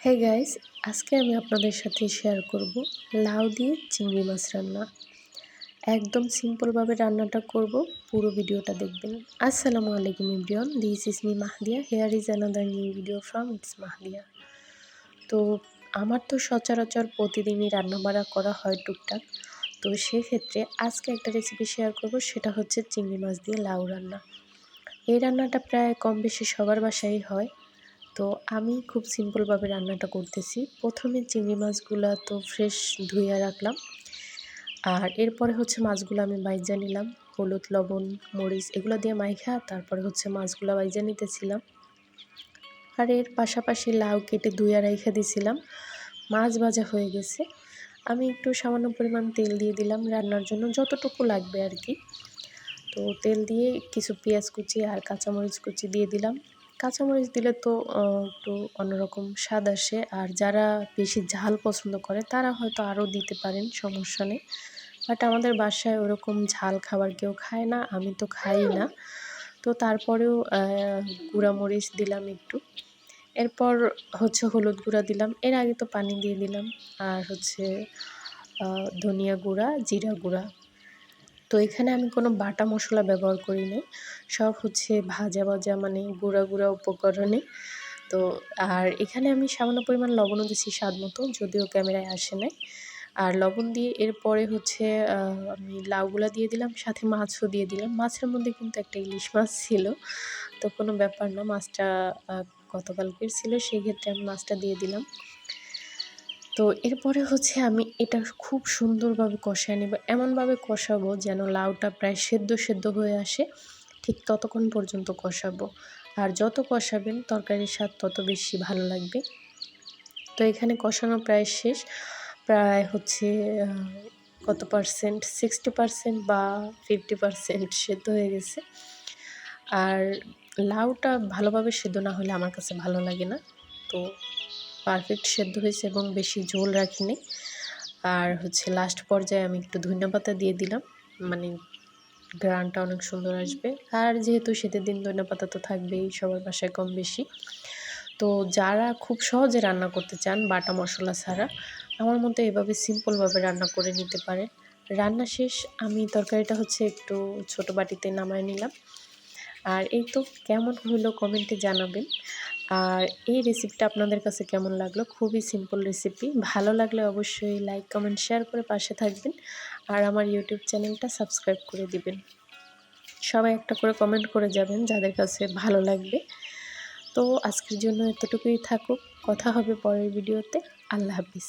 Hey guys, আজকে আমি আপনাদের সাথে শেয়ার করব লাউ দিয়ে চিংড়ি মাছ রান্না। একদম সিম্পলভাবে রান্নাটা করব, পুরো ভিডিওটা দেখবেন। আসসালামু আলাইকুম everyone, this is me Mahdiya, here is another new video from it's Mahdiya. তো আমার তো সচরাচর প্রতিদিনই রান্নাবাড়া করা হয় টুকটাক। তো সেক্ষেত্রে আজকে একটা রেসিপি শেয়ার করব, সেটা হচ্ছে চিংড়ি মাছ দিয়ে লাউ রান্না। এই রান্নাটা প্রায় কম বেশি সবার বাসায় হয়। তো আমি খুব সিম্পলভাবে রান্নাটা করতেছি। প্রথমে চিংড়ি মাছগুলো তো ফ্রেশ ধুইয়া রাখলাম। আর এরপরে হচ্ছে মাছগুলো আমি বাইজা নিলাম। হলুদ, লবণ, মরিচ এগুলো দিয়ে মাইখা তারপরে হচ্ছে মাছগুলো বাইজা নিতেছিলাম। আর এর পাশাপাশি লাউ কেটে ধুইয়া রাইখা দিছিলাম। মাছ ভাজা হয়ে গেছে। আমি একটু সামান্য পরিমাণ তেল দিয়ে দিলাম রান্নার জন্য, যতটুকু লাগবে আর কি। তো তেল দিয়ে কিছু পেঁয়াজ কুচি আর কাঁচামরিচ কুচি দিয়ে দিলাম। কাঁচামরিচ দিলে তো একটু অন্যরকম স্বাদ আসে, আর যারা বেশি ঝাল পছন্দ করে তারা হয়তো আরও দিতে পারেন, সমস্যা নেই। বাট আমাদের বাসায় ওরকম ঝাল খাবার কেউ খায় না, আমি তো খাই না। তো তারপরেও গুঁড়ামরিচ দিলাম একটু। এরপর হচ্ছে হলুদ গুঁড়া দিলাম, এর আগে তো পানি দিয়ে দিলাম। আর হচ্ছে ধনিয়া গুঁড়া, জিরা গুঁড়া। তো এখানে আমি কোনো বাটা মশলা ব্যবহার করিনি, সব হচ্ছে ভাজা ভাজা মানে গুঁড়া গুঁড়া উপকরণে। তো আর এখানে আমি সামান্য পরিমাণ লবণও দিচ্ছি স্বাদ মতো, যদিও ক্যামেরায় আসে নাই। আর লবণ দিয়ে এরপরে হচ্ছে আমি লাউগুলা দিয়ে দিলাম, সাথে মাছও দিয়ে দিলাম। মাছের মধ্যে কিন্তু একটা ইলিশ মাছ ছিল, তো কোনো ব্যাপার না, মাছটা গতকালকের ছিল, সেই ক্ষেত্রে আমি মাছটা দিয়ে দিলাম। তো এরপরে হচ্ছে আমি এটা খুব সুন্দরভাবে কষায় নেব, এমনভাবে কষাবো যেন লাউটা প্রায় সেদ্ধ সেদ্ধ হয়ে আসে, ঠিক ততক্ষণ পর্যন্ত কষাবো। আর যত কষাবেন তরকারির স্বাদ তত বেশি ভালো লাগবে। তো এখানে কষানো প্রায় শেষ, প্রায় হচ্ছে কত পার্সেন্ট, 60% বা 50% সেদ্ধ হয়ে গেছে। আর লাউটা ভালোভাবে সেদ্ধ না হলে আমার কাছে ভালো লাগে না। তো পারফেক্ট সেদ্ধ হয়েছে এবং বেশি ঝোল রাখিনি। আর হচ্ছে লাস্ট পর্যায়ে আমি একটু ধনিয়াপাতা দিয়ে দিলাম, মানে ঘ্রাণটা অনেক সুন্দর আসবে। আর যেহেতু শীতের দিন ধনিয়াপাতা তো থাকবেই সবার বাসায় কম বেশি। তো যারা খুব সহজে রান্না করতে চান বাটা মশলা ছাড়া, আমার মতে এভাবে সিম্পলভাবে রান্না করে নিতে পারেন। রান্না শেষ, আমি তরকারিটা হচ্ছে একটু ছোটো বাটিতে নামায় নিলাম। আর এই তো, কেমন হলো কমেন্টে জানাবেন। আর এই রেসিপিটা আপনাদের কাছে কেমন লাগলো? খুবই সিম্পল রেসিপি। ভালো লাগলে অবশ্যই লাইক, কমেন্ট, শেয়ার করে পাশে থাকবেন। আর আমার ইউটিউব চ্যানেলটা সাবস্ক্রাইব করে দিবেন। সবাই একটা করে কমেন্ট করে যাবেন যাদের কাছে ভালো লাগবে। তো আজকের জন্য এতটুকুই থাকুক, কথা হবে পরের ভিডিওতে। আল্লাহ হাফিজ।